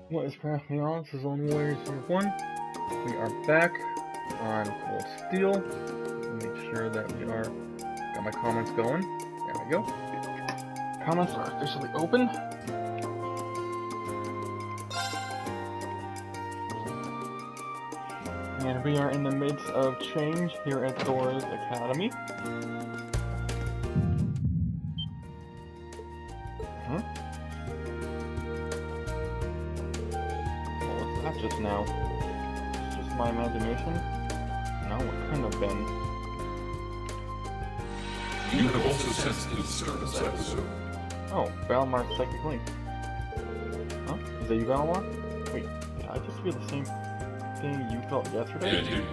What is crafting on? This is Only Warriors number 1. We are back on Cold Steel. Make sure that we are got my comments going. There we go. Comments are officially open. And we are in the midst of change here at Towa's Academy. Just now. It's just my imagination. No, it couldn't have been. You have also sensed the disturbance episode. Oh, Valmar's psychic link. Huh? Is that you, Valmar? Wait, did I just feel the same thing you felt yesterday? Indeed.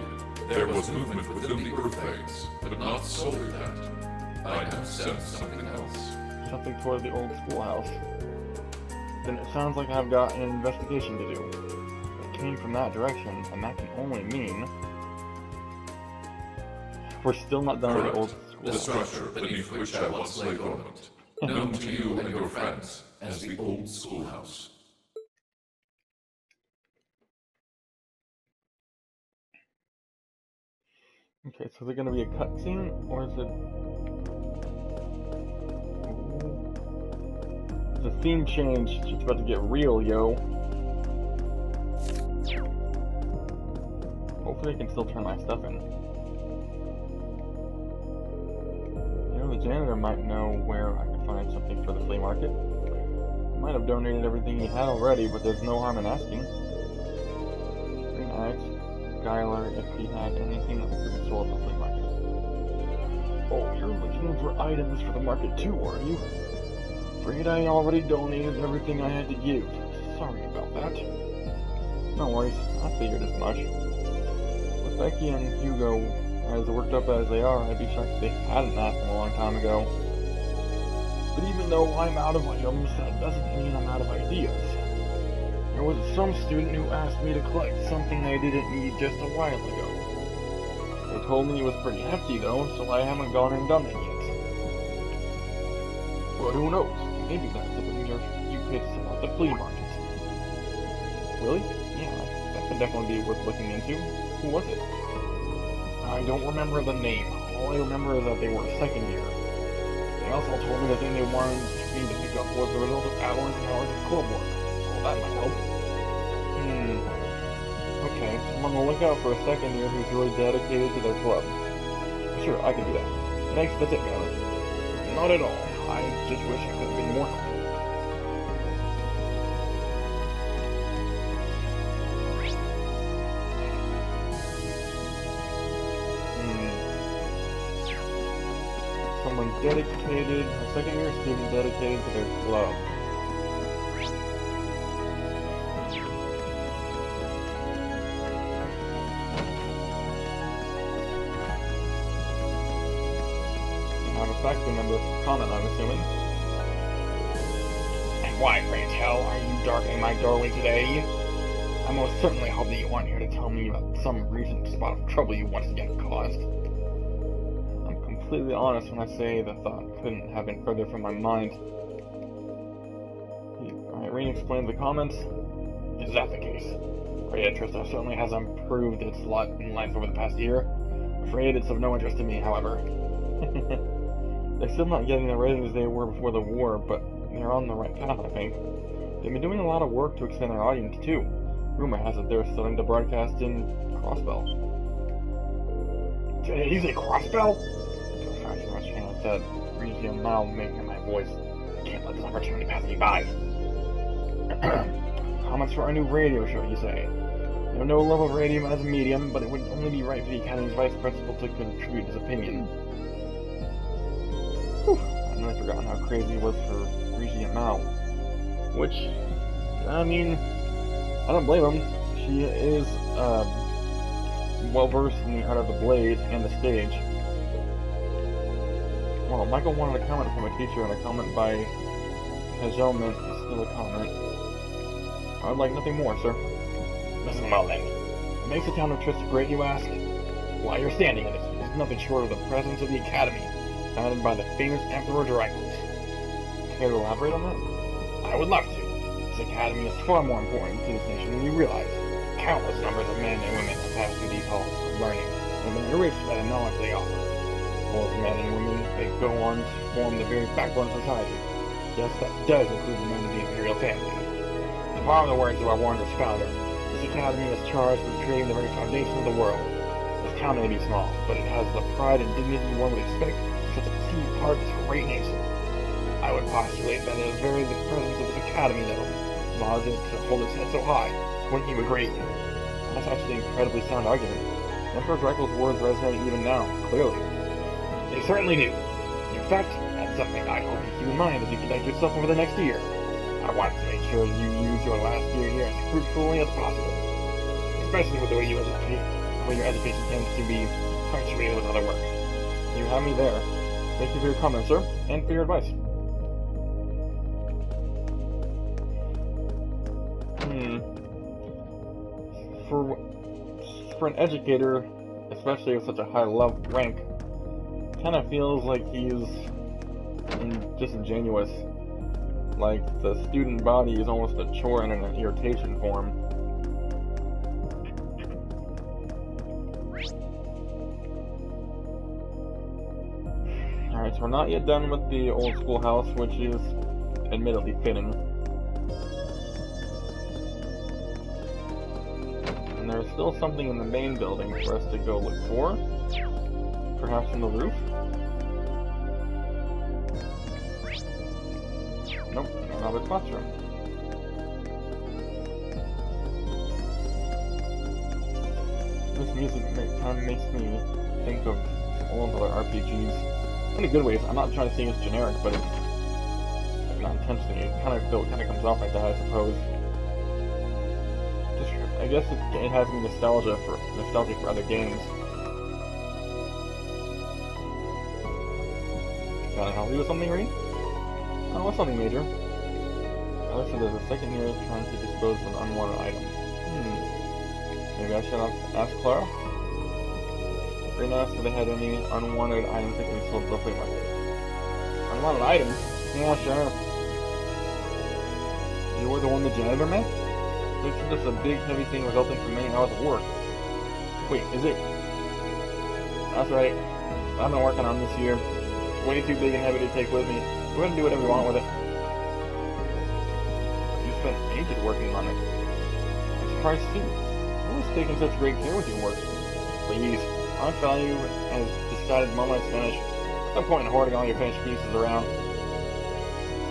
There was movement within the Earth Veins, but not solely that. I have sensed something else. Something toward the old schoolhouse. Then it sounds like I've got an investigation to do. Came from that direction, and that can only mean we're still not done with the old school. The structure beneath which I once lay dormant, known to you and your friends as the old schoolhouse. Okay, so is it going to be a cutscene, or is it... The theme change. It's about to get real, yo. Hopefully I can still turn my stuff in. You know, the janitor might know where I can find something for the flea market. He might have donated everything he had already, but there's no harm in asking. Green asked Skylar if he had anything that could be sold at the flea market. Oh, you're looking for items for the market too, are you? Afraid I already donated everything I had to give. Sorry about that. No worries, I figured as much. Becky and Hugo, as worked up as they are, I'd be shocked if they hadn't asked them a long time ago. But even though I'm out of items, that doesn't mean I'm out of ideas. There was some student who asked me to collect something they didn't need just a while ago. They told me it was pretty hefty though, so I haven't gone and done it yet. But who knows? Maybe that's something you could sell at the flea market. Really? Yeah, that could definitely be worth looking into. Who was it? I don't remember the name. All I remember is that they were second year. They also told me the thing they wanted me to pick up was the result of hours and hours of club work. So that might help. Okay, so I'm on the lookout for a second year who's really dedicated to their club. Sure, I can do that. Thanks, that's it, guys. Not at all. I just wish I could have been more helpful. Someone dedicated, a second year student dedicated to their club. You have a faculty member comment, I'm assuming. And why, pray tell, are you darkening my doorway today? I most certainly hope that you aren't here to tell me about some recent spot of trouble you once again caused. Completely honest when I say the thought couldn't have been further from my mind. Irene explained the comments. Is that the case? Afraid Trista certainly has improved its lot in life over the past year. Afraid it's of no interest to me, however. They're still not getting the ratings they were before the war, but they're on the right path, I think. They've been doing a lot of work to extend their audience, too. Rumor has it they're starting to broadcast in Crossbell. Did you say Crossbell? That reads a mouth making my voice. I can't let this opportunity pass me by. Comments for our new radio show, you say? I have no love of radio as a medium, but it would only be right for the Academy's vice principal to contribute his opinion. Whew, I'd nearly forgotten how crazy it was for Rishi and Mao. Which, I mean, I don't blame him. She is well versed in the art of the blade and the stage. Well, Michael wanted a comment from a teacher, and a comment by Hazelman is still a comment. I would like nothing more, sir. Listen well then. What makes the town of Trista great, you ask? Why you're standing in it is nothing short of the presence of the Academy, founded by the famous Emperor Dracula. Care to elaborate on that? I would love to. This academy is far more important to this nation than you realize. Countless numbers of men and women have passed through these halls of learning and been enriched by the knowledge they offer. Both men and women, they go on to form the very backbone of society. Yes, that does include the men of the imperial family. To borrow the words of our wondrous founder, this academy is charged with creating the very foundation of the world. This town may be small, but it has the pride and dignity one would expect from such a key part of this great nation. I would postulate that it is very the presence of this academy that allows it to hold its head so high. Wouldn't you agree? That's actually an incredibly sound argument. Emperor Draco's words resonate even now, clearly. They certainly do. In fact, that's something I hope you keep in mind as you conduct yourself over the next year. I want to make sure you use your last year here as fruitfully as possible, especially with the way your education tends to be punctuated with other work. You have me there. Thank you for your comments, sir, and for your advice. For an educator, especially of such a high level rank, kind of feels like he's disingenuous. Like the student body is almost a chore and an irritation for him. Alright, so we're not yet done with the old schoolhouse, which is admittedly fitting. And there's still something in the main building for us to go look for. Perhaps on the roof? Nope, another classroom. This music kind of makes me think of old other RPGs. In a good way. I'm not trying to say it's generic, but it's not intentionally. It kind of comes off like that, I suppose. I guess it has me nostalgic for other games. Can I help you with something, Reed? Oh, what's something major? Alex said there's a second here trying to dispose of an unwanted item. Maybe I should ask Clara? Reed asked if they had any unwanted items that can be sold at the flea market. Unwanted items? Yeah, sure. You were the one the janitor met? This is just a big, heavy thing resulting from many hours of work. Wait, is it? That's right. I've been working on this year. It's way too big and heavy to take with me. We're gonna do whatever we want with it. You spent ages working on it. I'm surprised too. Who is taking such great care with your work? Please, Aunt Value has decided the moment it's finished. No point in hoarding all your finished pieces around.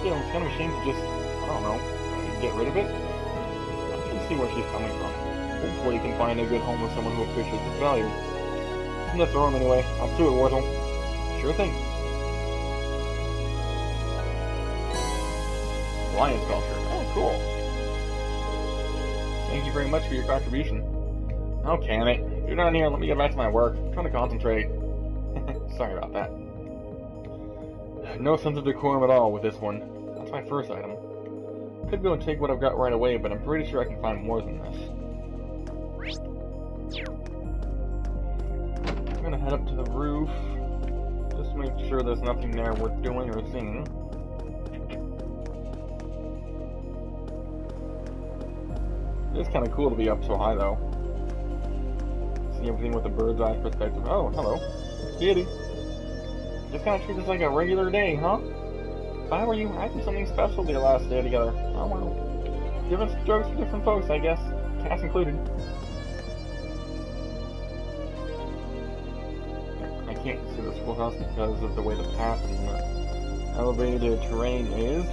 Still, it's kind of a shame to just, I don't know, get rid of it. See where she's coming from. Hopefully you can find a good home with someone who appreciates its value. I'm gonna throw him anyway. I'll do it, Wardle. Sure thing. Lion sculpture. Oh, cool. Thank you very much for your contribution. Oh, can it? You're down here. Let me get back to my work. I'm trying to concentrate. Sorry about that. No sense of decorum at all with this one. That's my first item. Could go and take what I've got right away, but I'm pretty sure I can find more than this. I'm gonna head up to the roof, just to make sure there's nothing there worth doing or seeing. It's kind of cool to be up so high, though. See everything with a bird's eye perspective. Oh, hello. Kitty. Just kind of treat this like a regular day, huh? If I were you, I'd do something special the last day together. Oh well. Different strokes for different folks, I guess. Cats included. I can't see the schoolhouse because of the way the path and the elevated terrain is.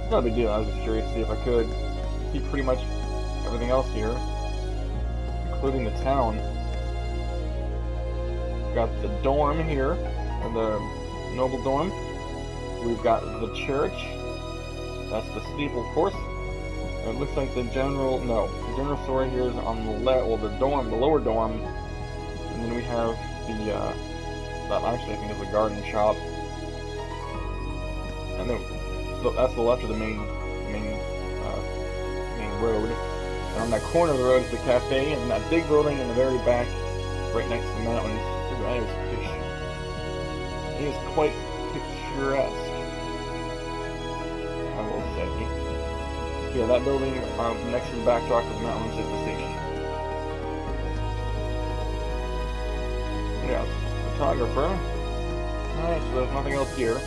It's not a big deal, I was just curious to see if I could see pretty much everything else here, including the town. We've got the dorm here, and the noble dorm. We've got the church. That's the steeple, of course. And it looks like the general store here is on the left, well, the dorm, the lower dorm. And then we have the, that actually I think is a garden shop. And then, that's the left of the main road. And on that corner of the road is the cafe, and that big building in the very back, right next to the mountains. Ooh, that is quite picturesque. I will Yeah, that building next to the backdrop of the mountains is the station. Yeah, photographer. Alright, so there's nothing else here.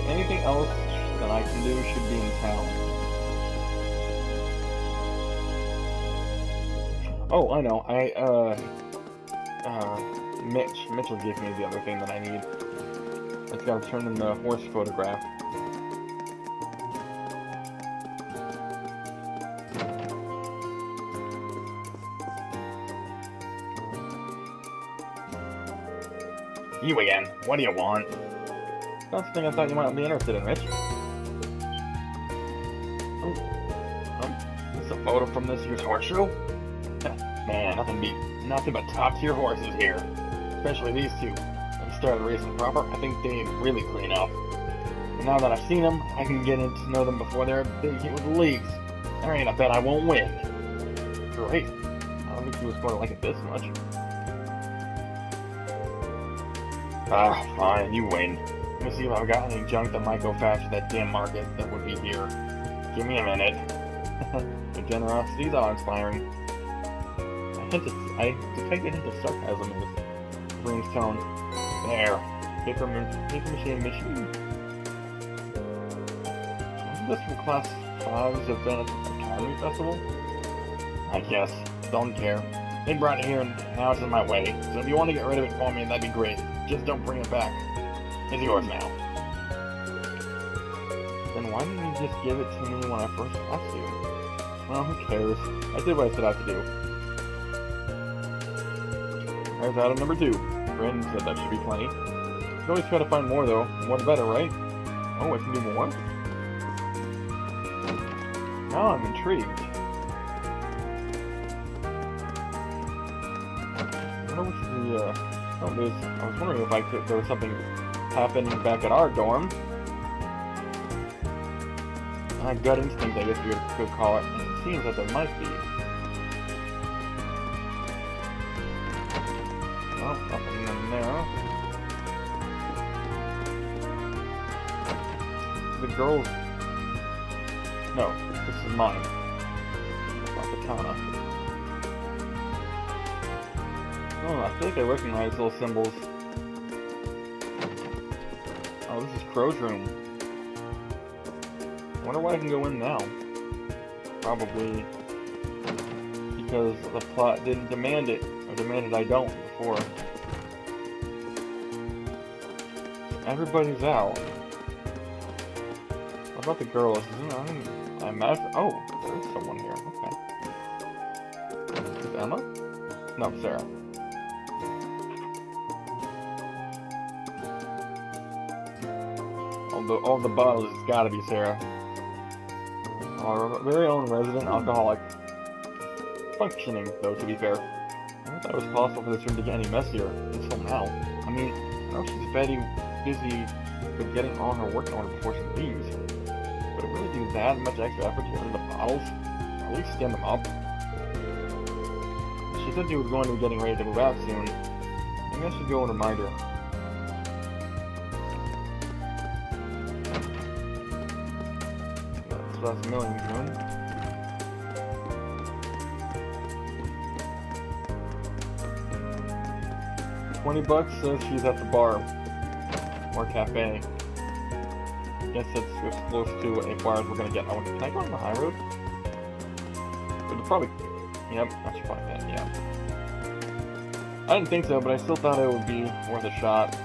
Anything else that I can do should be in town. Oh, I know. Mitchell gave me the other thing that I need. I just gotta turn in the horse photograph. You again. What do you want? That's the thing I thought you might be interested in, Rich. Oh, this is a photo from this year's horse show? Man, nothing but top-tier horses here. Especially these two. If you started racing proper, I think they'd really clean up. And now that I've seen them, I can get in to know them before they're big hit with the leagues. There ain't a bet I won't win. Great. I don't think he was going to like it this much. Ah, fine, you win. Let me see if I've got any junk that might go fast for that damn market that would be here. Give me a minute. Your generosity's awe-inspiring. I detect a hint of sarcasm in this Green's tone. There. Paper machine mission. Wasn't this from Class 5's event at the Academy Festival? I guess. Don't care. They brought it here and now it's in my way. So if you want to get rid of it for me, that'd be great. Just don't bring it back. It's yours now. Then why didn't you just give it to me when I first asked you? Well, who cares? I did what I set out to do. There's item number 2. Brandon said that should be plenty. You can always try to find more though. More the better, right? Oh, I can do more? Now I'm intrigued. I wonder which the, I was wondering if there was something happening back at our dorm. My gut instinct, I guess you could call it. And it seems that there might be. Oh, nothing in there. The girls. No, this is mine. My katana. Oh, I feel like I recognize those symbols. Oh, this is Crow's room. I wonder why I can go in now. Probably because the plot didn't demand it, or demanded I don't before. Everybody's out. What about the girls? I imagine. Oh, there is someone here. Okay. Is it Emma? No, Sarah. All the bottles, it's gotta be Sarah. Our very own resident alcoholic. Functioning, though, to be fair. I never thought it was possible for this room to get any messier until now. I mean, I know she's busy with getting all her work in order before she leaves. But it really do that much extra effort to get rid of the bottles? Or at least stand them up? She said she was going to be getting ready to move out soon. Maybe I should go and remind her. That's Million's room. $20 says she's at the bar or cafe. Guess it's close to a bar as we're gonna get. Oh, can I go on the high road? It'll probably. Yep, I should find that. Yeah. I didn't think so, but I still thought it would be worth a shot.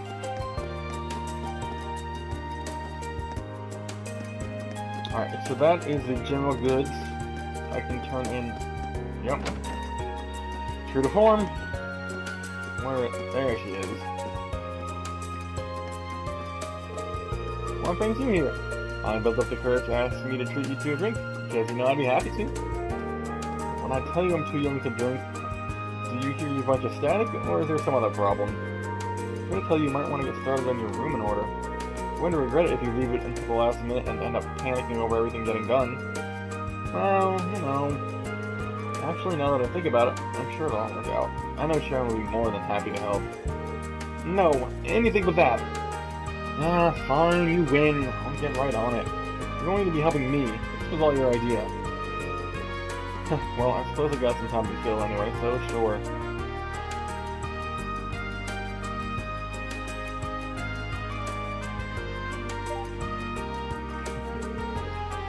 Alright, so that is the general goods. I can turn in. Yep. True to form. There she is. What brings you here? I built up the courage to ask me to treat you to a drink, because you know I'd be happy to. When I tell you I'm too young to drink, do you hear a bunch of static, or is there some other problem? I'm gonna tell you might want to get started on your room in order. You're going to regret it if you leave it until the last minute and end up panicking over everything getting done. Well, you know... Actually, now that I think about it, I'm sure it'll all work out. I know Sharon will be more than happy to help. No, anything but that! Ah, fine, you win. I'll get right on it. You're going to be helping me. This was all your idea. Well, I suppose I got some time to kill anyway, so sure.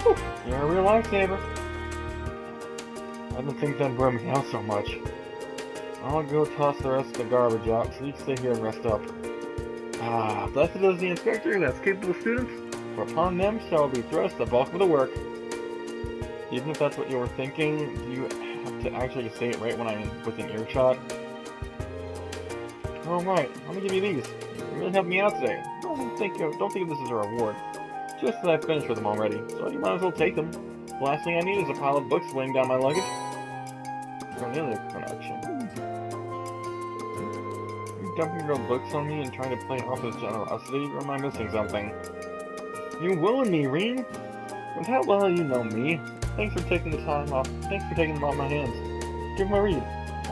Whew, you're a real lifesaver. I didn't think that'd wear me out so much. I'll go toss the rest of the garbage out, so you can stay here and rest up. Ah, blessed is the inspector that's capable students, for upon them shall be thrust the bulk of the work. Even if that's what you were thinking, do you have to actually say it right when I'm within earshot? Oh right, let me give you these. You really helped me out today. Don't think of this as a reward. Just that I finished with them already, so you might as well take them. The last thing I need is a pile of books weighing down my luggage. Cornelia connection. You dumping your books on me and trying to play off as generosity, or am I missing something? You wooing me, Reen? With how well you know me. Thanks for taking the time off. Thanks for taking them off my hands. Give them a read.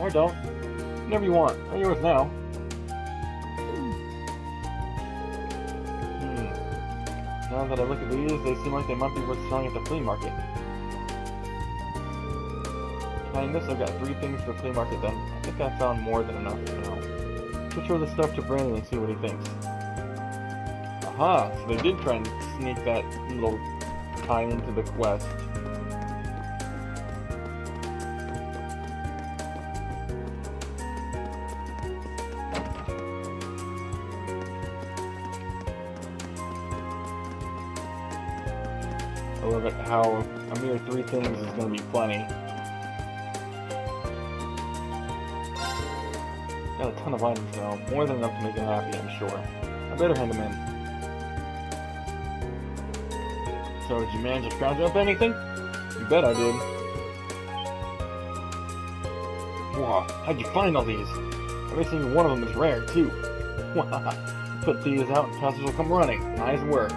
Or don't. Whatever you want. They're yours now. Now that I look at these, they seem like they might be worth selling at the flea market. Behind this, I've got 3 things for the flea market then. I think I found more than enough for now. Should show the stuff to Brandon and see what he thinks. Aha! So they did try and sneak that little tie into the quest. I love it how a mere 3 things is going to be plenty. Got a ton of items now, more than enough to make him happy, I'm sure. I better hand him in. So, did you manage to scrounge up anything? You bet I did. Wow, how'd you find all these? Every single one of them is rare, too. Put these out and customers will come running. Nice work.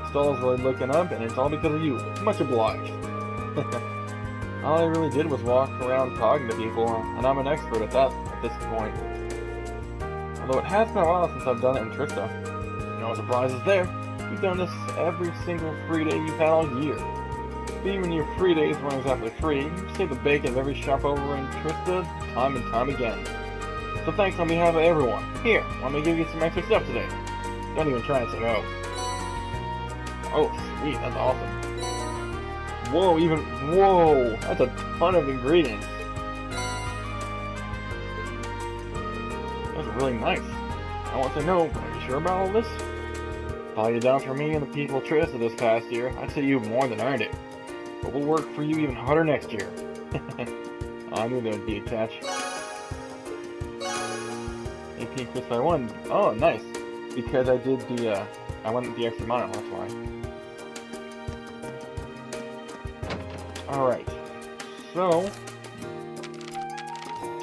Stall's really looking up, and it's all because of you. Much obliged. All I really did was walk around talking to people, and I'm an expert at that at this point. Although it has been a while since I've done it in Trista. No surprises there. You've done this every single free day you've had all year. But even your free days weren't exactly free. You saved the bacon of every shop over in Trista time and time again. So thanks on behalf of everyone. Here, let me give you some extra stuff today. Don't even try and say no. Oh, sweet, that's awesome. Whoa, that's a ton of ingredients. That's really nice. I want to know, are you sure about all this? All you done for me and the people of Trista this past year, I'd say you've more than earned it. But we'll work for you even harder next year. I knew there'd be a catch. AP Chris by 1. Oh, nice. Because I did the, I went the extra mile, that's why. Alright, so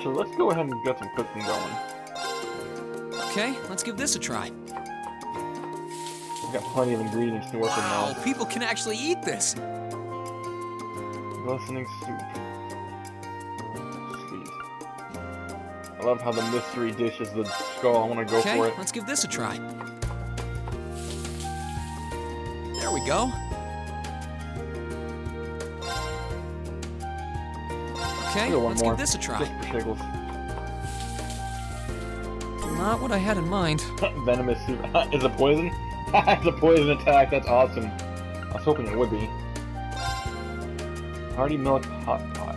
let's go ahead and get some cooking going. Okay, let's give this a try. We've got plenty of ingredients to work with now. Wow, people can actually eat this! Glistening soup. Sweet. I love how the mystery dish is the skull. I want to go for it. Okay, let's give this a try. There we go. Okay, let's give this a try. Just for shiggles. Not what I had in mind. Venomous soup. Is it poison? It's a poison attack. That's awesome. I was hoping it would be. Hearty milk hot pot.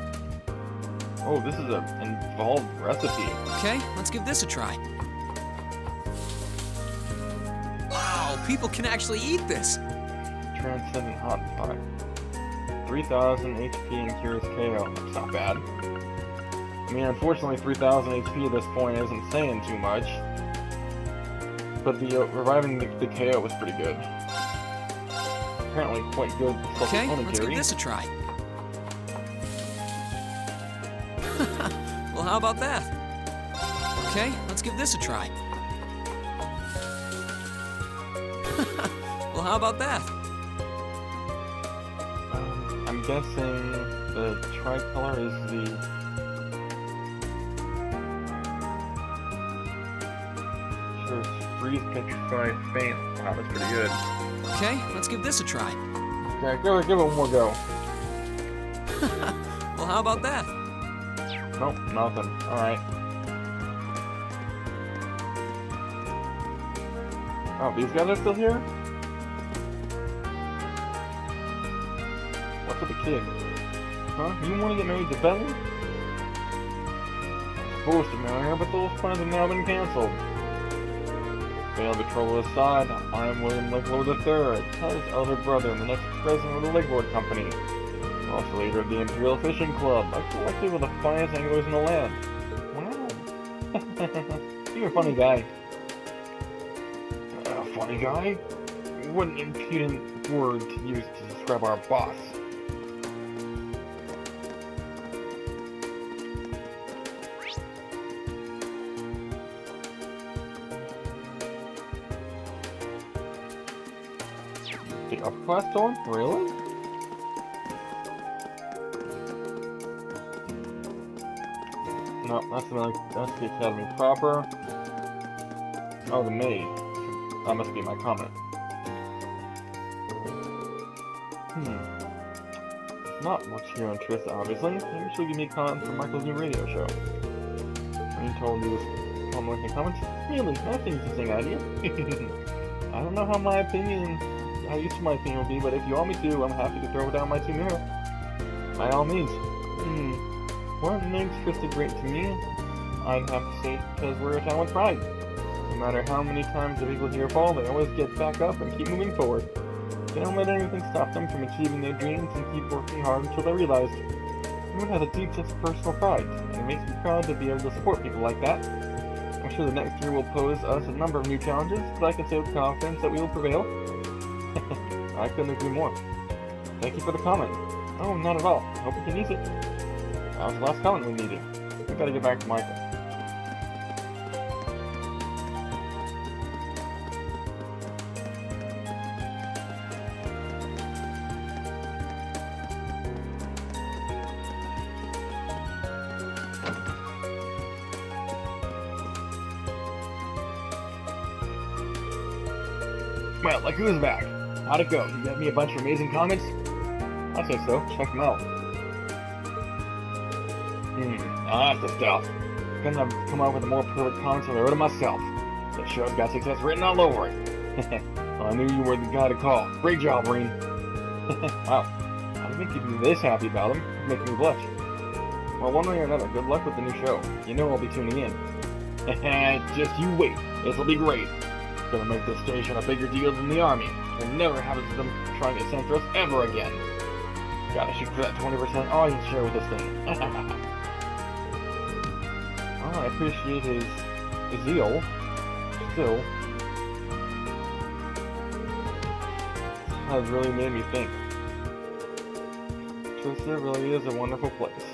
Oh, this is an involved recipe. Okay, let's give this a try. Wow, people can actually eat this. Transcendent hot pot. 3,000 HP and cures KO. That's not bad. I mean, unfortunately, 3,000 HP at this point isn't saying too much. But the reviving the KO was pretty good. Apparently quite good. Okay, let's give this a try. Well, how about that? Okay, let's give this a try. Well, how about that? I'm guessing the tricolor is the... Sure, freeze, petrify, faint. Wow, that's pretty good. Okay, let's give this a try. Okay, give it one more go. Well, how about that? Nope, nothing. Alright. Oh, these guys are still here? What's with the kid? Huh? You want to get married to Betty? Supposed to marry her, but those plans have now been cancelled. Failed to trouble aside, I am William Lakelord III, Ted's elder brother and the next president of the Lakelord Company. Also leader of the Imperial Fishing Club, a collective of the finest anglers in the land. Wow. You're a funny guy. A funny guy? What an impudent word to use to describe our boss. The upper class door? Really? No, that's the academy proper. Oh, the maid. That must be my comment. Not much here on Triss, obviously. Maybe she'll give me a comment for Michael's new radio show. Are you told you to comment in the comments? Really? That's an interesting idea. I don't know how useful my opinion will be, but if you want me to, I'm happy to throw down my 2 mirror. By all means. What makes Triss great to me? I'd have to say because we're a town with pride. No matter how many times the people here fall, they always get back up and keep moving forward. They don't let anything stop them from achieving their dreams and keep working hard until they're realized. Everyone has a deep sense of personal pride, and it makes me proud to be able to support people like that. I'm sure the next year will pose us a number of new challenges, but I can say with confidence that we will prevail. I couldn't agree more. Thank you for the comment. Oh, not at all. I hope you can use it. That was the last comment we needed. We gotta get back to Michael. Well, look who's back. How'd it go? You got me a bunch of amazing comments? I say so. Check them out. That's the stuff. Couldn't have come up with a more perfect comment than I wrote it myself. The show's got success written all over it. Well, I knew you were the guy to call. Great job, Reen. Wow. I didn't think you'd be this happy about him. You're making me blush. Well, one way or another, good luck with the new show. You know I'll be tuning in. Just you wait. This'll be great. Gonna make this station a bigger deal than the army. We'll never have them trying to censor us ever again. Gotta shoot for that 20% audience share with this thing. Well, I appreciate his zeal. Still, this has really made me think. Trista really is a wonderful place.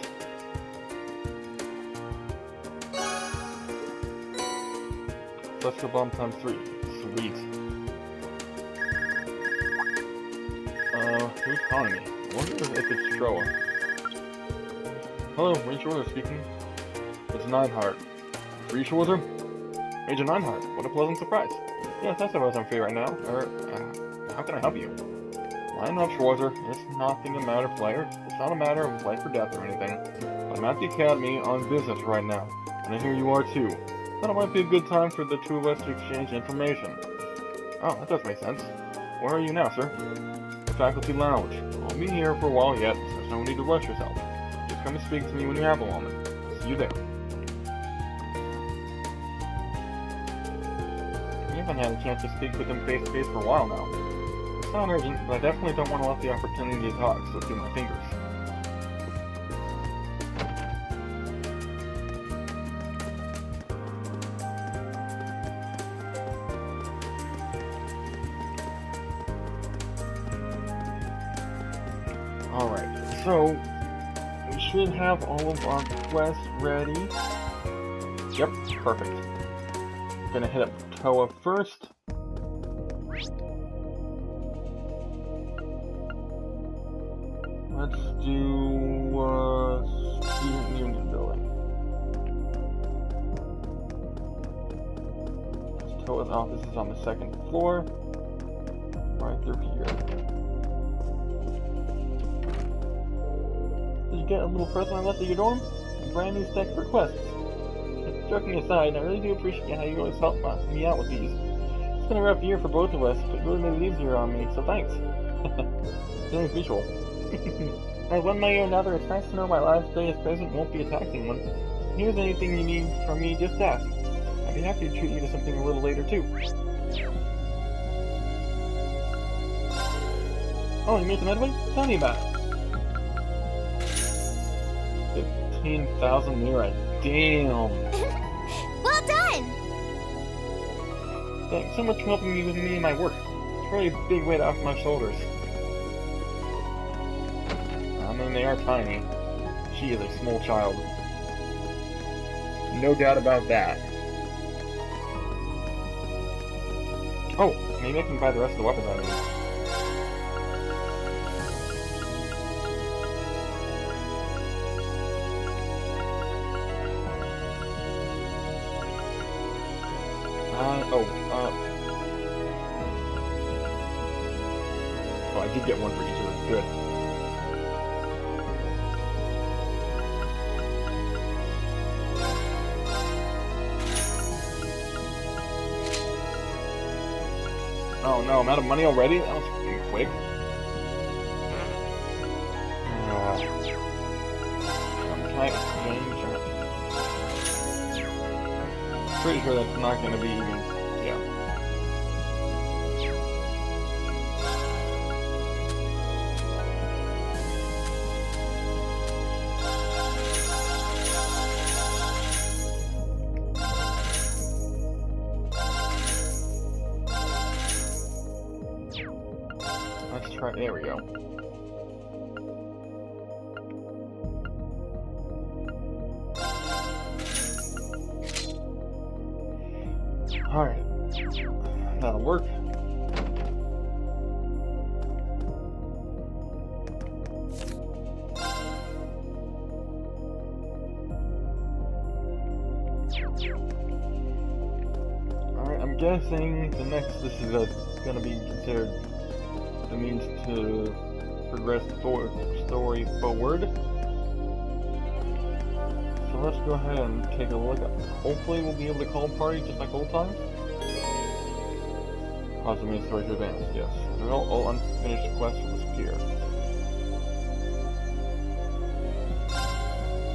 Celestial Bomb times 3. Sweet. Who's calling me? I wonder if it's Towa. Hello, Major Schwarzer speaking. It's Nineheart. Schwarzer? Major Nineheart, what a pleasant surprise. Yes, I suppose I'm free right now. How can I help you? Well, I'm not Schwarzer. It's nothing a matter of player. It's not a matter of life or death or anything. I'm at the academy on business right now, and I hear you are too. Thought it might be a good time for the 2 of us to exchange information. Oh, that does make sense. Where are you now, sir? The faculty lounge. I'll be here for a while yet, so there's no need to rush yourself. Just come and speak to me when you have a moment. See you there. We haven't had a chance to speak with him face to face for a while now. It's not urgent, but I definitely don't want to let the opportunity to talk slip through my fingers. Alright, so we should have all of our quests ready. Yep, perfect. Gonna hit up Towa first. Let's do Student Union Building. Towa's office is on the second floor, right through here. Did you get a little present I left at your dorm? A brand new stack of requests. Joking aside, I really do appreciate how you always help me out with these. It's been a rough year for both of us, but you really made it easier on me, so thanks. Feeling visual. As one may or another, it's nice to know my last day as president won't be a taxing one. If there's anything you need from me, just ask. I'd be happy to treat you to something a little later, too. Oh, you made some headway? Tell me about it. 15,000 lira. Damn. Well done! Thanks so much for helping me with me and my work. It's really a big weight off my shoulders. I mean, they are tiny. She is a small child. No doubt about that. Oh, maybe I can buy the rest of the weapons I need. Oh, I did get one for each of them. Good. Oh no, I'm out of money already? That was pretty quick. Can I exchange? Pretty sure that's not going to be even. Yeah. Let's try. There we go. Alright. That'll work. Alright, I'm guessing the next this is gonna be considered the means to progress the story forward. So let's go ahead and take a look. Hopefully we'll be able to call a party just like old times. Cause the main story to advance, yes. All unfinished quests will disappear.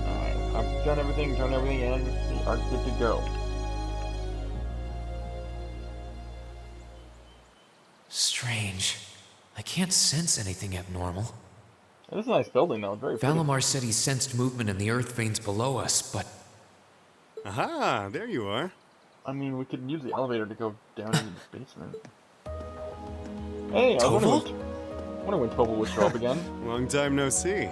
Alright, I've done everything, turned everything in. We are good to go. Strange. I can't sense anything abnormal. It is a nice building though, it's very pretty. Valimar said he sensed movement in the earth veins below us, but... Aha, there you are. I mean, we could use the elevator to go down into the basement. Hey, I wonder when Towa would show up again. Long time no see.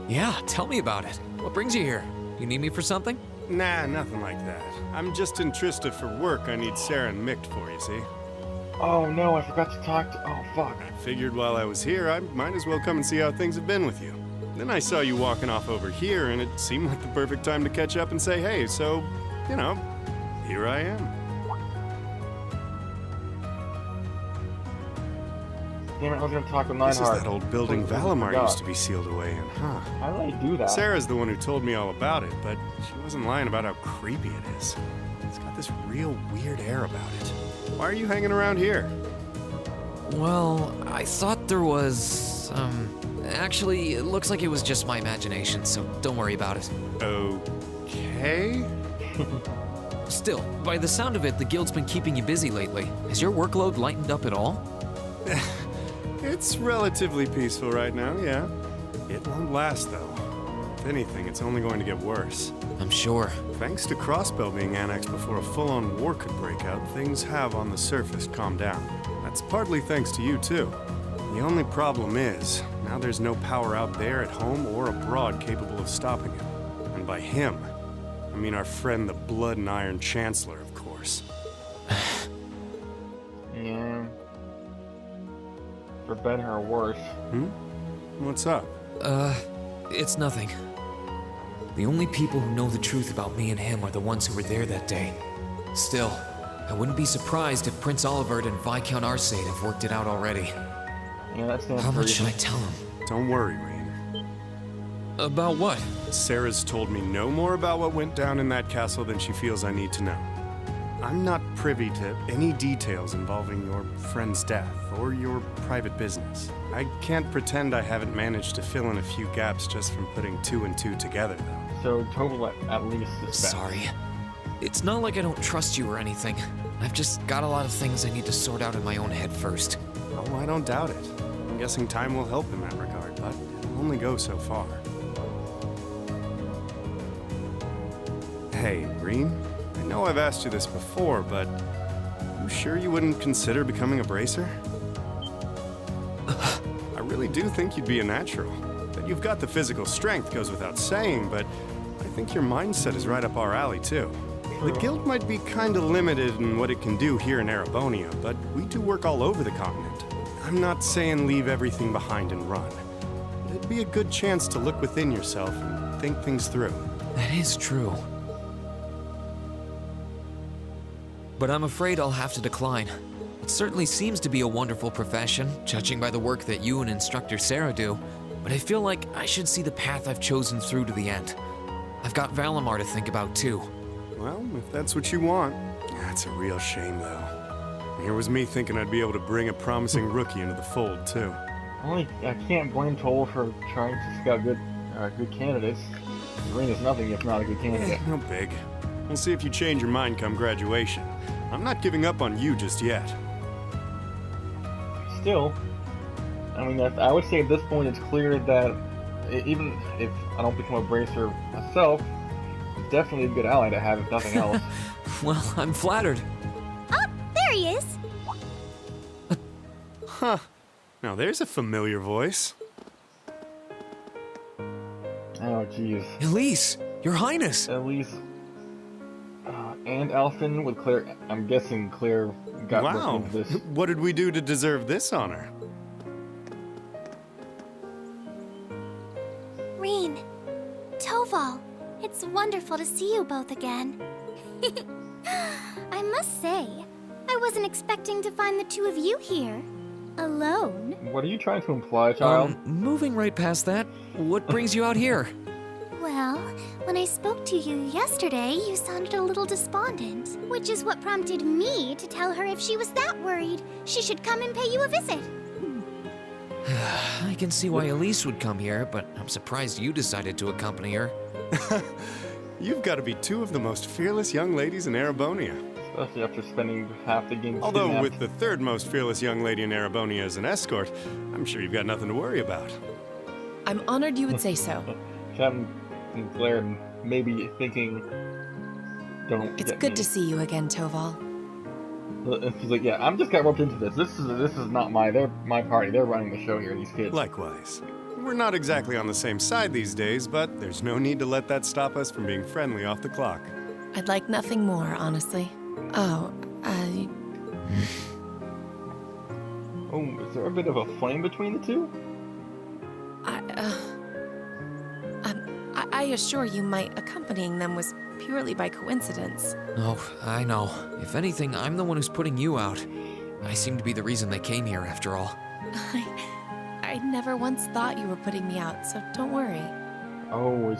Yeah, tell me about it. What brings you here? You need me for something? Nah, nothing like that. I'm just in Trista for work I need Sarah and Mick for, you see? Oh no, I forgot to talk to... Oh fuck. I figured while I was here, I might as well come and see how things have been with you. Then I saw you walking off over here, and it seemed like the perfect time to catch up and say hey, so, you know, here I am. Damn it, I was gonna talk with Nightheart. This is that old building Valimar used to be sealed away in, huh? How did I do that? Sarah's the one who told me all about it, but she wasn't lying about how creepy it is. It's got this real weird air about it. Why are you hanging around here? Well, I thought there was... Actually, it looks like it was just my imagination, so don't worry about it. Okay? Still, by the sound of it, the guild's been keeping you busy lately. Has your workload lightened up at all? It's relatively peaceful right now, yeah. It won't last, though. If anything, it's only going to get worse. I'm sure. Thanks to Crossbell being annexed before a full-on war could break out, things have on the surface calmed down. That's partly thanks to you, too. The only problem is, now there's no power out there at home or abroad capable of stopping it. And by him, I mean our friend the Blood and Iron Chancellor, of course. Yeah. For better or worse. What's up? It's nothing. The only people who know the truth about me and him are the ones who were there that day. Still, I wouldn't be surprised if Prince Olivert and Viscount Arcade have worked it out already. Yeah, that stands How for much reason. should I tell him? Don't worry, Rain. About what? Sarah's told me no more about what went down in that castle than she feels I need to know. I'm not privy to any details involving your friend's death or your private business. I can't pretend I haven't managed to fill in a few gaps just from putting two and two together, though. So Towa at least suspects. Sorry. It's not like I don't trust you or anything. I've just got a lot of things I need to sort out in my own head first. Oh, I don't doubt it. I'm guessing time will help in that regard, but it'll only go so far. Hey, Green, I know I've asked you this before, but you sure you wouldn't consider becoming a bracer? I really do think you'd be a natural. That you've got the physical strength goes without saying, but I think your mindset is right up our alley, too. The guild might be kinda limited in what it can do here in Erebonia, but we do work all over the continent. I'm not saying leave everything behind and run. But it'd be a good chance to look within yourself and think things through. That is true. But I'm afraid I'll have to decline. It certainly seems to be a wonderful profession, judging by the work that you and Instructor Sarah do, but I feel like I should see the path I've chosen through to the end. I've got Valimar to think about too. Well, if that's what you want. That's a real shame, though. Here was me thinking I'd be able to bring a promising rookie into the fold, too. I can't blame Towa for trying to scout good candidates. Rain is nothing if not a good candidate. No big. We'll see if you change your mind come graduation. I'm not giving up on you just yet. Still, I mean, I would say at this point it's clear that even if I don't become a bracer myself, it's definitely a good ally to have if nothing else. Well, I'm flattered. Oh, there he is. Huh. Now there's a familiar voice. Oh, jeez. Elise, Your Highness! Elise and Alphen with Claire. I'm guessing Claire got Wow. most of this. What did we do to deserve this honor? Reen, Toval, it's wonderful to see you both again. I must say, I wasn't expecting to find the two of you here, alone. What are you trying to imply, child? Moving right past that, what brings you out here? Well, when I spoke to you yesterday, you sounded a little despondent, which is what prompted me to tell her if she was that worried, she should come and pay you a visit. I can see why Elise would come here, but I'm surprised you decided to accompany her. You've got to be two of the most fearless young ladies in Erebonia. Especially after spending half the game Although kidnapped. with the third most fearless young lady in Erebonia as an escort, I'm sure you've got nothing to worry about. I'm honored you would say so. Captain and Claire maybe thinking, don't It's get good me. to see you again, Toval. She's like, yeah, I'm just got roped into this. This is not my party. They're running the show here, these kids. Likewise. We're not exactly on the same side these days, but there's no need to let that stop us from being friendly off the clock. I'd like nothing more, honestly. Oh, Oh, is there a bit of a flame between the two? I assure you my accompanying them was purely by coincidence. Oh, I know. If anything, I'm the one who's putting you out. I seem to be the reason they came here, after all. I never once thought you were putting me out, so don't worry. Oh,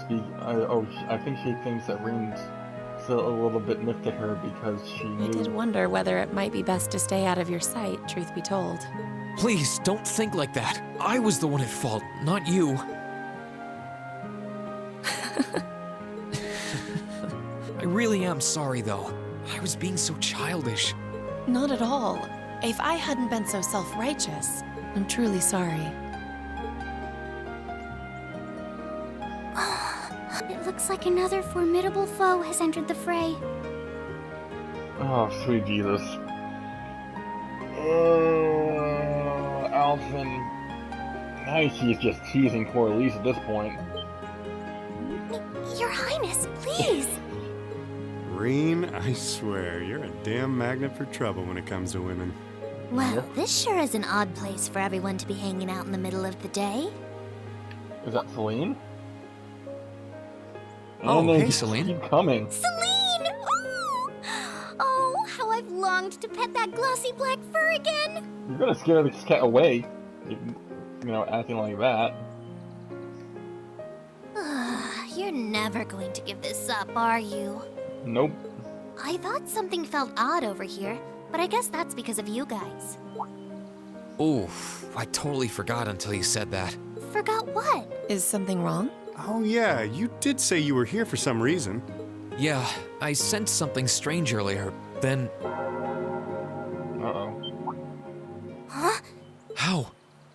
I think she thinks that Reen's still a little bit miffed at her because she I knew. did wonder whether it might be best to stay out of your sight, truth be told. Please, don't think like that. I was the one at fault, not you. I really am sorry, though. I was being so childish. Not at all. If I hadn't been so self-righteous, I'm truly sorry. It looks like another formidable foe has entered the fray. Oh, sweet Jesus. Alphen. Now she's just teasing poor Elise at this point. Your Highness, please! Reen, I swear, you're a damn magnet for trouble when it comes to women. Well, this sure is an odd place for everyone to be hanging out in the middle of the day. Is that Celine? Oh, And they hey, just Celine. keep coming. Celine! Ooh! Oh, how I've longed to pet that glossy black fur again! You're gonna scare this cat away. You know, acting like that. You're never going to give this up, are you? Nope. I thought something felt odd over here, but I guess that's because of you guys. Oof, I totally forgot until you said that. Forgot what? Is something wrong? Oh yeah, you did say you were here for some reason. Yeah, I sensed something strange earlier. Then, Uh-oh. Huh? how?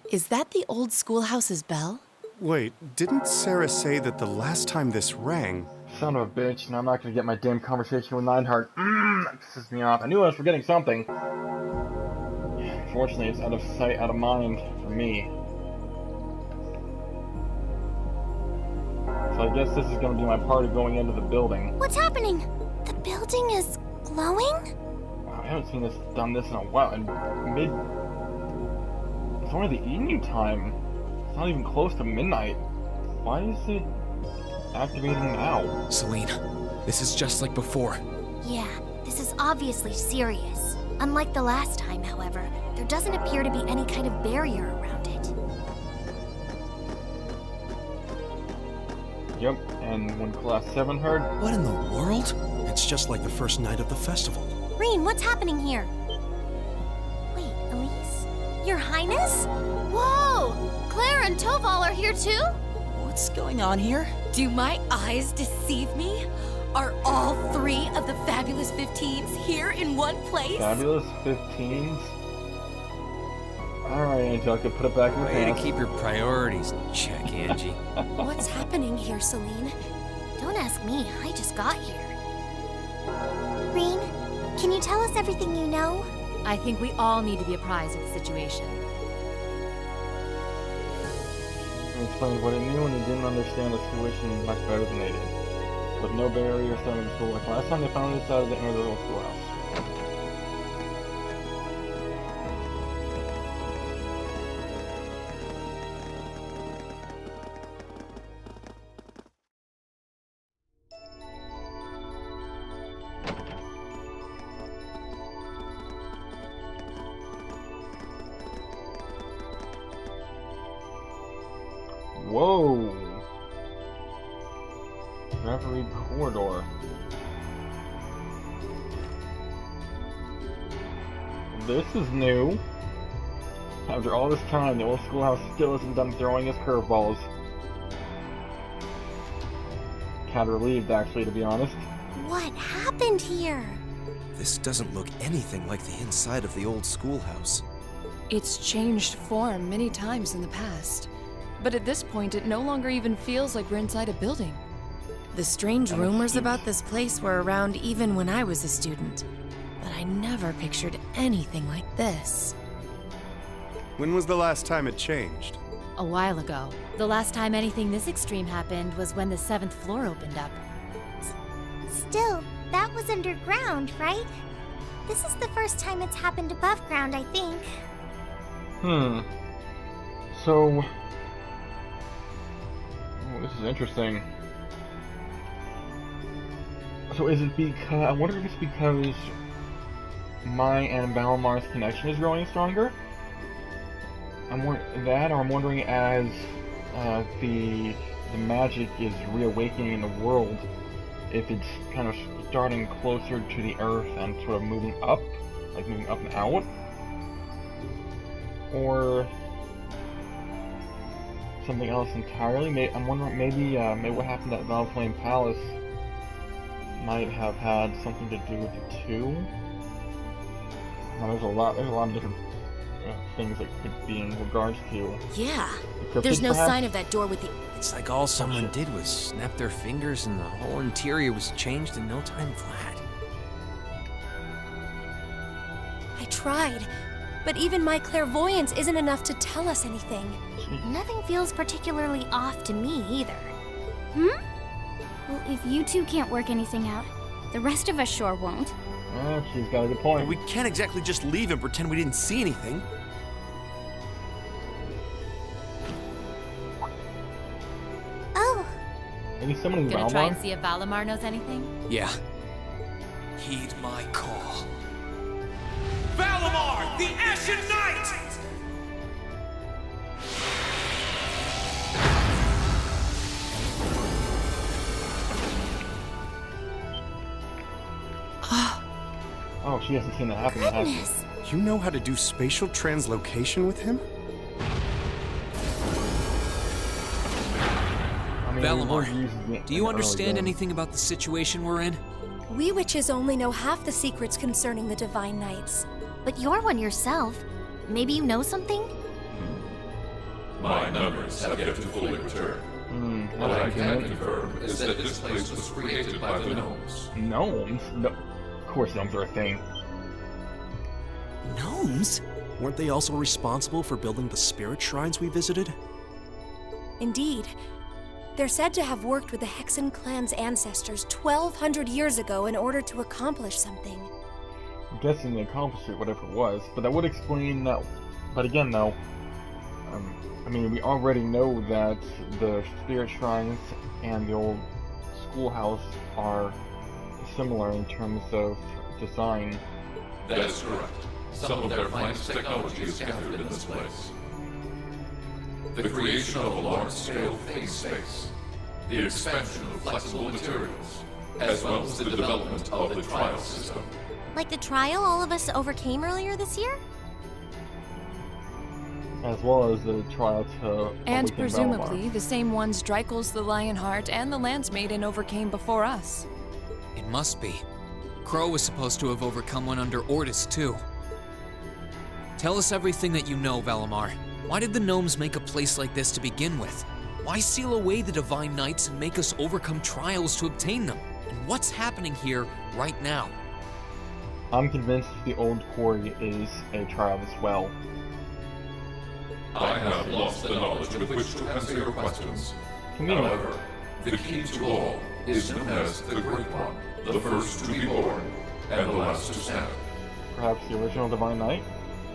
Is that the old schoolhouse's bell? Wait, didn't Sarah say that the last time this rang... Son of a bitch, and I'm not gonna get my damn conversation with Nineheart. That pisses me off. I knew I was forgetting something. Fortunately, it's out of sight, out of mind for me. So I guess this is gonna be my part of going into the building. What's happening? The building is glowing? Wow, I haven't seen this done this in a while. And it's only the evening time. It's not even close to midnight. Why is it activating now? Celine, this is just like before. Yeah, this is obviously serious. Unlike the last time, however, there doesn't appear to be any kind of barrier around it. Yep, and when Class 7 heard, What in the world? It's just like the first night of the festival. Reen, what's happening here? Wait, Elise? Your Highness? Whoa! Claire and Toval are here too? What's going on here? Do my eyes deceive me? Are all 3 of the Fabulous 15s here in one place? Fabulous 15s? Alright, Angelica, put it back in your Way to pants. keep your priorities in check, Angie. What's happening here, Celine? Don't ask me, I just got here. Reen, can you tell us everything you know? I think we all need to be apprised of the situation. I explained what I knew and he didn't understand the situation much better than they did. With no barrier surrounding the school, like last time they finally decided to enter the little schoolhouse. Whoa! Reverie corridor. This is new. After all this time, the old schoolhouse still isn't done throwing its curveballs. Kinda relieved, actually, to be honest. What happened here? This doesn't look anything like the inside of the old schoolhouse. It's changed form many times in the past. But at this point, it no longer even feels like we're inside a building. The strange rumors about this place were around even when I was a student. But I never pictured anything like this. When was the last time it changed? A while ago. The last time anything this extreme happened was when the 7th floor opened up. Still, that was underground, right? This is the first time it's happened above ground, I think. So... Oh, this is interesting. So is it because... I wonder if it's because my and Balmar's connection is growing stronger? I'm wondering that, or I'm wondering as the magic is reawakening in the world, if it's kind of starting closer to the earth and sort of moving up, like moving up and out, or something else entirely. I'm wondering maybe what happened at Valflame Palace might have had something to do with the two. Now, there's a lot of different things that could be in regards to. Yeah. Cryptids, There's no perhaps? sign of that door with the... It's like all someone did was snap their fingers and the whole interior was changed in no time flat. I tried, but even my clairvoyance isn't enough to tell us anything. Nothing feels particularly off to me either. Well, if you two can't work anything out, the rest of us sure won't. She's got a good point. We can't exactly just leave and pretend we didn't see anything. Oh. Maybe someone Gonna try and see if Valimar knows anything? Yeah. Heed my call. Valimar, the Ashen Knight! Oh, she hasn't seen that happen yet, has she? You know how to do spatial translocation with him? I mean, Valimar, do you understand anything about the situation we're in? We witches only know half the secrets concerning the Divine Knights. But you're one yourself. Maybe you know something? My numbers have yet to fully return. What I can confirm is that this place was created by the gnomes. Gnomes? No. Of course gnomes are a thing. Gnomes? Weren't they also responsible for building the spirit shrines we visited? Indeed. They're said to have worked with the Hexen clan's ancestors 1,200 years ago in order to accomplish something. I'm guessing they accomplished it, whatever it was, but that would explain that. But again, though, I mean, we already know that the spirit shrines and the old schoolhouse are similar in terms of design. That is correct. Some of their finest technology is gathered in this place. The creation of a large-scale phase space, the expansion of flexible materials, as well as the development of the trial system. Like the trial all of us overcame earlier this year? As well as the trial to And awaken presumably Valimar. the same ones Dreikel's the Lionheart and the Lance Maiden overcame before us. It must be. Crow was supposed to have overcome one under Ordis, too. Tell us everything that you know, Valimar. Why did the gnomes make a place like this to begin with? Why seal away the Divine Knights and make us overcome trials to obtain them? And what's happening here right now? I'm convinced the old quarry is a trial as well. I have lost the knowledge with which to answer your questions. However, the key to all is known as the Great One, the first to be born, and the last to stand. Perhaps the original Divine Knight?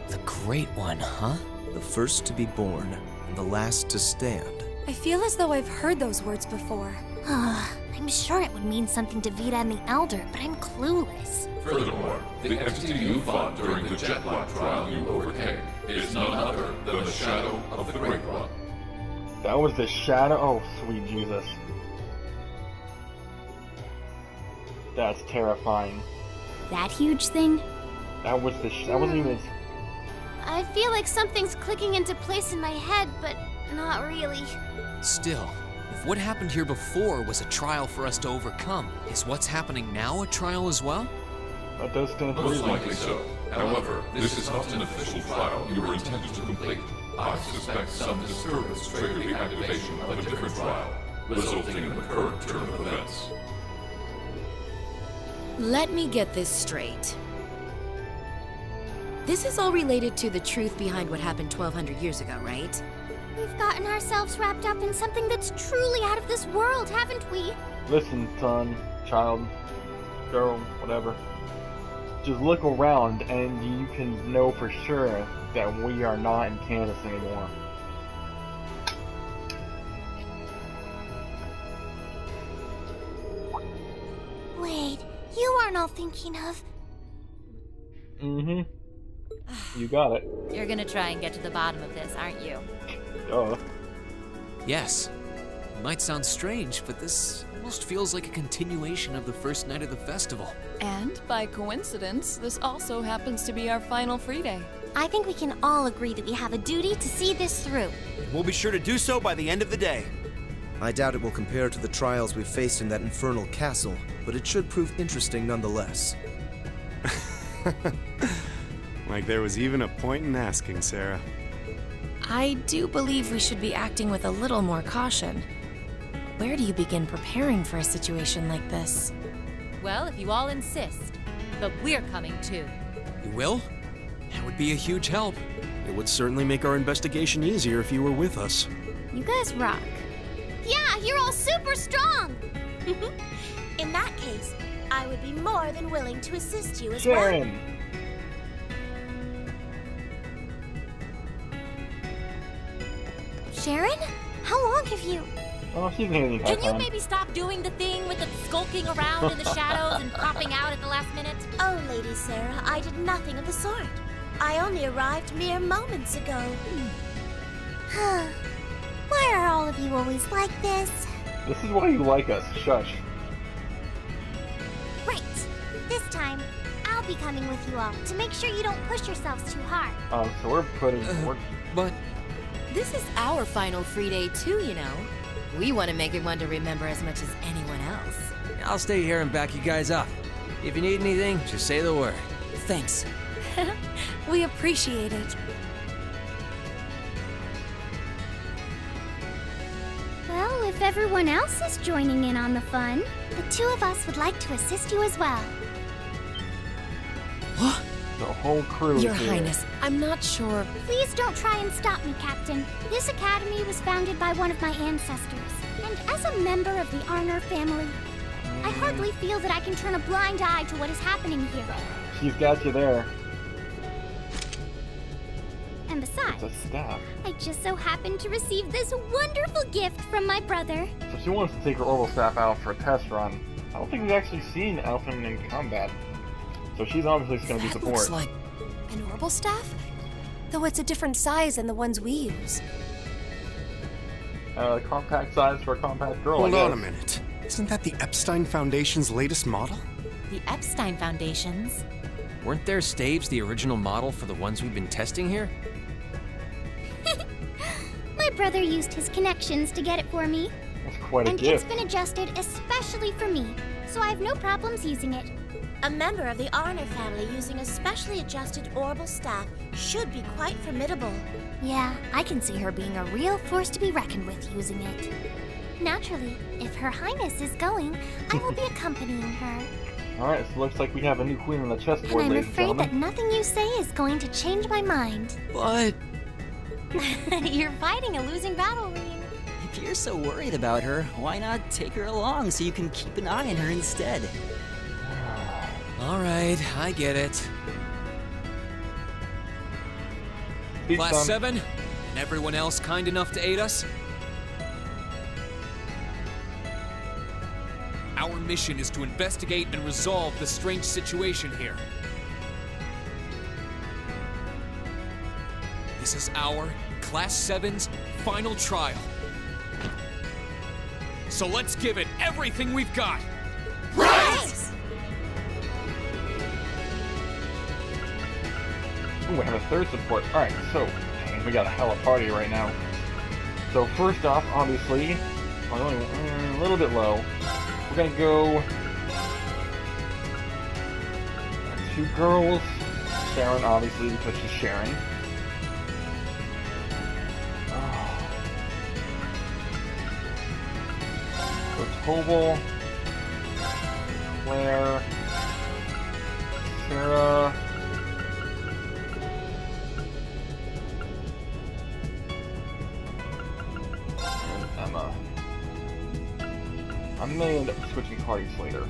The Great One, huh? The first to be born, and the last to stand. I feel as though I've heard those words before. I'm sure it would mean something to Vita and the Elder, but I'm clueless. Furthermore, the entity you fought during the Jetlock trial you overcame is none other than the shadow of the Great One. That was the shadow? Oh, sweet Jesus. That's terrifying. That huge thing? That was that wasn't even... I feel like something's clicking into place in my head, but not really. Still, if what happened here before was a trial for us to overcome, is what's happening now a trial as well? That does stand to Most reason. likely so. However, this is not an official trial you were intended to complete. I suspect some disturbance triggered the activation of a different trial, resulting in the current turn of events. Let me get this straight. This is all related to the truth behind what happened 1,200 years ago, right? We've gotten ourselves wrapped up in something that's truly out of this world, haven't we? Listen, son, child, girl, whatever. Just look around and you can know for sure that we are not in Kansas anymore. Wait, you aren't all thinking of... Mm-hmm. You got it. You're gonna try and get to the bottom of this, aren't you? Duh. Yes. It might sound strange, but this almost feels like a continuation of the first night of the festival. And, by coincidence, this also happens to be our final free day. I think we can all agree that we have a duty to see this through. We'll be sure to do so by the end of the day. I doubt it will compare to the trials we faced in that infernal castle, but it should prove interesting nonetheless. Like there was even a point in asking, Sarah. I do believe we should be acting with a little more caution. Where do you begin preparing for a situation like this? Well, if you all insist. But we're coming too. You will? That would be a huge help. It would certainly make our investigation easier if you were with us. You guys rock. Yeah, you're all super strong! In that case, I would be more than willing to assist you as Sharon! well. Sharon? How long have you... Oh, she's anything Can you maybe stop doing the thing with the skulking around in the shadows and popping out at the last minute? Oh, Lady Sarah, I did nothing of the sort. I only arrived mere moments ago. Why are all of you always like this? This is why you like us. Shush. Right. This time, I'll be coming with you all to make sure you don't push yourselves too hard. So we're putting... But... This is our final free day too, you know. We want to make it one to remember as much as anyone else. I'll stay here and back you guys up. If you need anything, just say the word. Thanks. We appreciate it. Well, if everyone else is joining in on the fun, the two of us would like to assist you as well. The whole crew Your is here. Highness, I'm not sure. Please don't try and stop me, Captain. This academy was founded by one of my ancestors, and as a member of the Arner family, I hardly feel that I can turn a blind eye to what is happening here. She's got you there. And besides, It's a staff. I just so happened to receive this wonderful gift from my brother. So she wants to take her orbital staff out for a test run. I don't think we've actually seen Elfin in combat. So she's obviously just going to be support. Looks like an orbital staff? Though it's a different size than the ones we use. Compact size for a compact girl, Hold I guess. on a minute. Isn't that the Epstein Foundation's latest model? The Epstein Foundations? Weren't their staves the original model for the ones we've been testing here? My brother used his connections to get it for me. That's quite a And gift. it's been adjusted especially for me, so I have no problems using it. A member of the Arner family using a specially adjusted orbital staff should be quite formidable. Yeah, I can see her being a real force to be reckoned with using it. Naturally, if Her Highness is going, I will be accompanying her. Alright, so looks like we have a new queen on the And chessboard, I'm ladies and afraid that gentlemen. nothing you say is going to change my mind. But... You're fighting a losing battle, Reem. If you're so worried about her, why not take her along so you can keep an eye on her instead? Alright, I get it. Class 7, and everyone else kind enough to aid us? Our mission is to investigate and resolve the strange situation here. This is our Class 7's final trial. So let's give it everything we've got! Ooh, we have a third support. Alright, so we got a hella party right now. So first off, obviously, we're only a little bit low. We're gonna go 2 girls. Sharon, obviously, because she's Sharon. Go Towa, Claire, Sarah. Emma. I may end up switching parties later.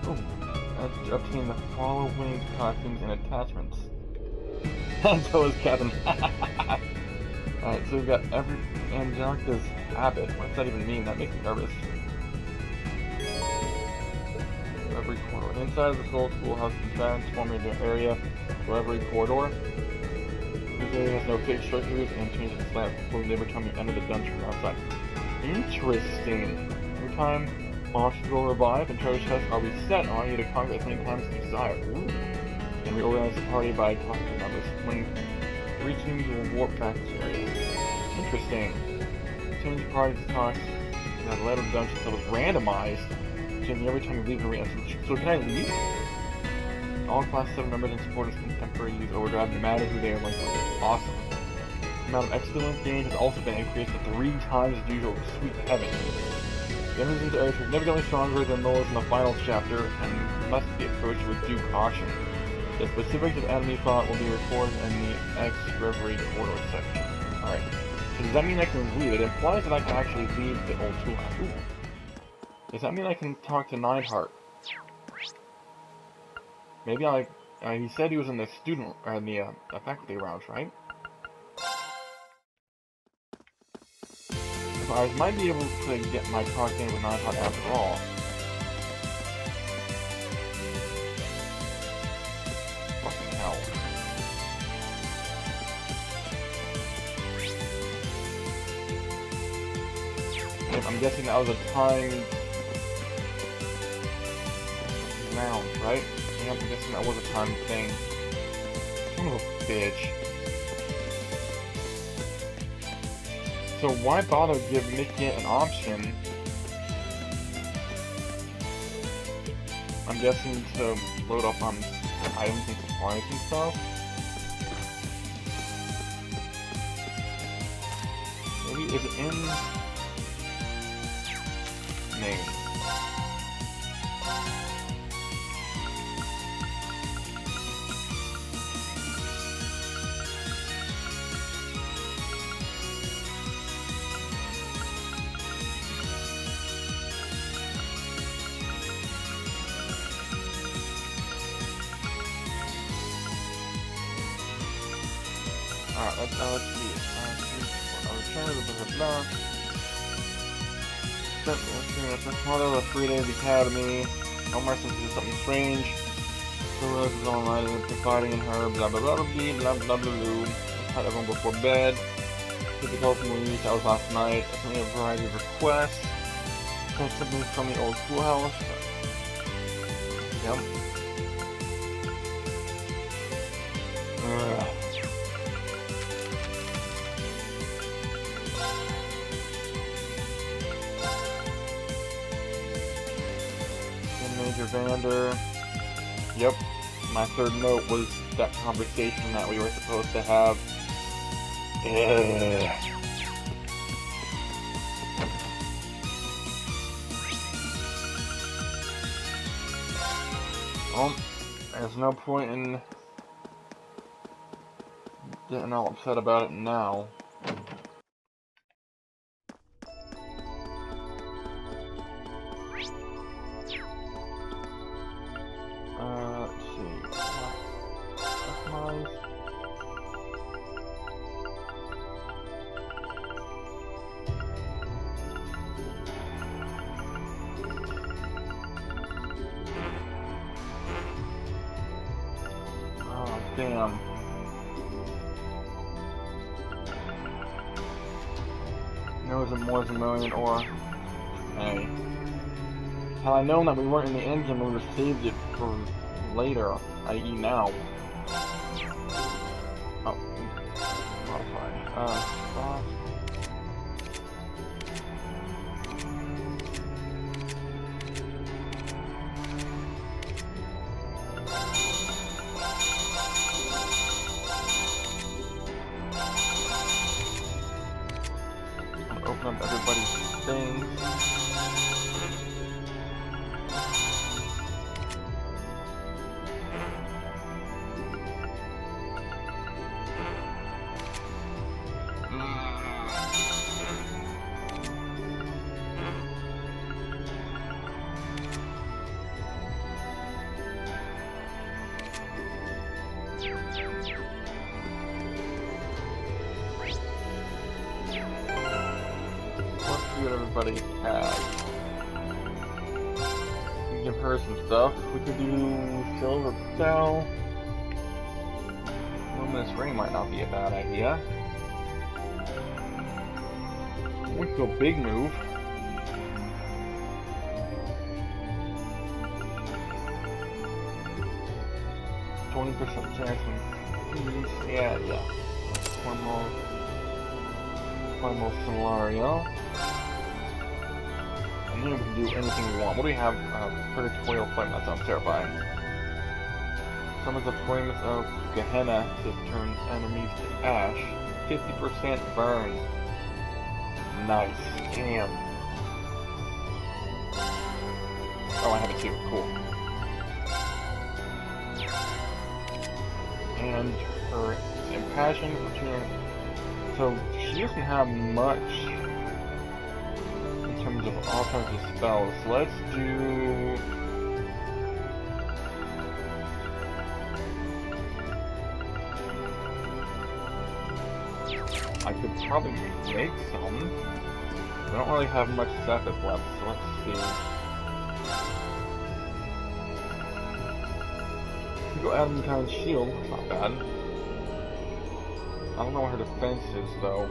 Oh, obtain the following costumes and attachments. So is Kevin. Alright, so we've got every Angelica's habit. What's that even mean? That makes me nervous. Every corridor. Inside of the schoolhouse can transform into an area for every corridor. This area has no fixed structures and changes its layout completely every time you enter the dungeon from outside. Interesting. Every time monsters will revive and treasure chests are reset on you to conquer as many times as you desire. Ooh. And reorganize the party by talking to members. When reaching, you will warp back to the area. Interesting. Change the party to talk. Now the layout of the dungeon so it's randomized. Changing every time you leave the arena. So can I leave? All Class 7 members and supporters can temporarily use Overdrive no matter who they are linked with. Awesome. The amount of experience gained has also been increased to 3 times as usual. Sweet heavens. The enemies in this area are significantly stronger than those in the final chapter and must be approached with due caution. The specifics of enemy thought will be recorded in the X-Reverie corridor section. Alright. So does that mean I can leave? It implies that I can actually leave the old schoolhouse. Ooh. Does that mean I can talk to Neidhart? Maybe he said he was in the student, or in the faculty rounds, right? So I might be able to get my talk in with Neidhart after all. Fucking hell. I'm guessing that was a timed round, right? Yeah, I'm guessing that was a timed thing. Son of a bitch. So why bother give Mickey an option? I'm guessing to load up on items and supplies and stuff. Maybe is it in name? Alright, let's see. That's part of a 3 days academy. Omar says there's something strange. Who else is online and confiding in her? Blah blah blah blah blah blah blah blah. Had everyone before bed. Typical from movies. That was last night. Sent me a variety of requests. Got something from the old schoolhouse. Yep. Major Vander. Yep. My third note was that conversation that we were supposed to have. Well, there's no point in getting all upset about it now. Let's see. Customize. Oh, damn. No, is it more than a million or... Hey. Had I known that we weren't in the engine, we would have saved it for later, i.e. now. Oh. Modify. Stop. Open up everybody's things. Everybody has. We can give her some stuff. We could do silver bell. Luminous ring might not be a bad idea. We could go big move. %20 chance from these. Yeah. One more scenario. And then we can do anything we want. What do we have? Predictorial flame. That sounds terrifying. Summons the flames of Gehenna to turn enemies to ash. 50% burn. Nice. Damn. Oh, I have it too. Cool. And her impassion return. So she doesn't have much in terms terms of all kinds of spells. Let's do... I could probably make some. I don't really have much stuff left, so let's see. Go Adamantine Shield, not bad. I don't know what her defense is though.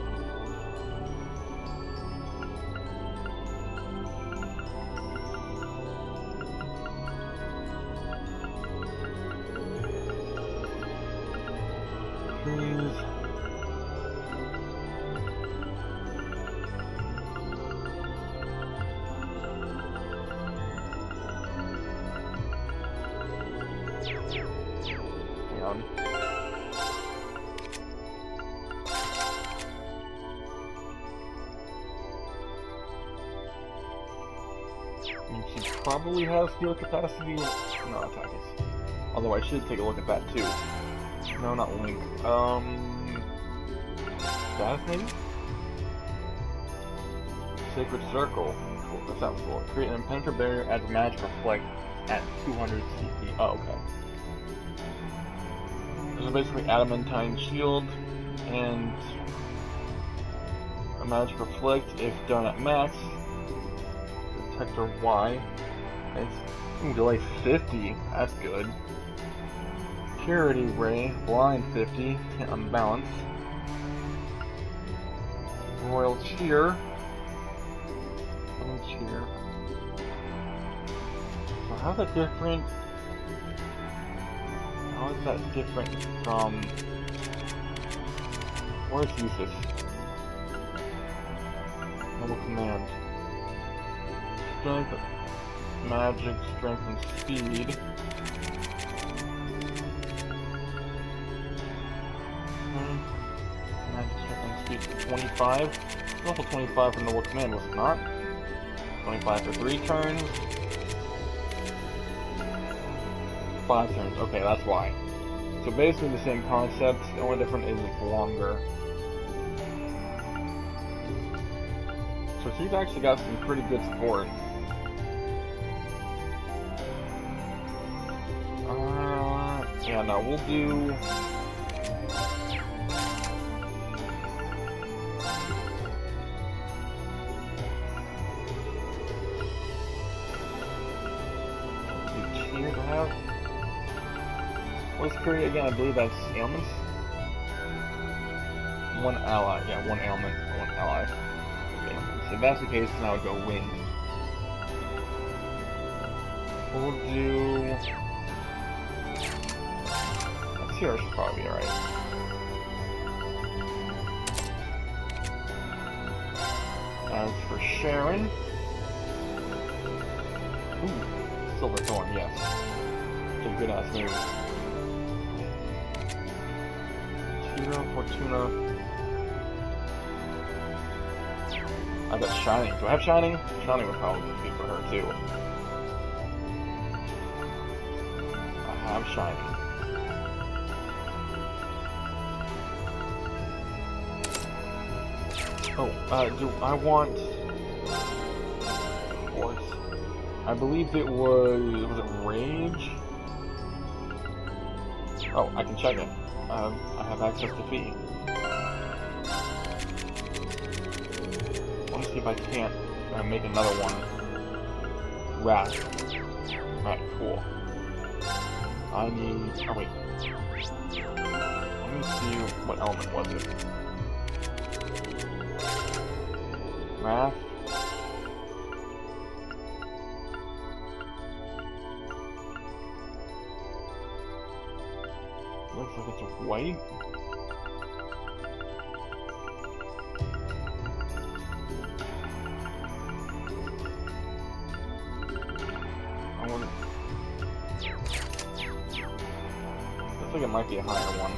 Please. And she probably has heal capacity. No, attack is. Although I should take a look at that too. No, not Link. Status maybe? Sacred Circle. What's that for? Create an impenetrable barrier, adds magic reflect at 200 CP. Oh, okay. This is basically Adamantine Shield and a magic reflect if done at max. Protector Y. It's delay 50. That's good. Purity Ray, blind 50, can't unbalance. Royal Cheer. Cheer. So how's that different? How is that different from... Where's Usus? Double command. Strength, magic, strength, and speed. Magic, strength, and speed 25. It's also 25 for Noble Command, was it not? 25 for 3 turns. 5 turns. Okay, that's why. So basically the same concept. The only difference is it's longer. So she's actually got some pretty good support. Yeah, no, we'll do... Cheer to have. What's period again? I believe that's ailments. One ally, yeah, one ailment, one ally. So if that's the case, then I would go wind. We'll do... Here should probably be alright. As for Sharon... Ooh, Silver Thorn, yes. It's a good ass move. Tira, Fortuna... I got Shining. Do I have Shining? Shining would probably be for her too. I have Shining. Oh, do I want... Force? I believe it was it Rage? Oh, I can check it. I have access to Fee. Let me see if I can't make another one. Wrath. Alright, cool. I need... Oh, wait. Let me see what element was it. Wrath. Looks like it's white. I wonder... Looks like it might be a higher one.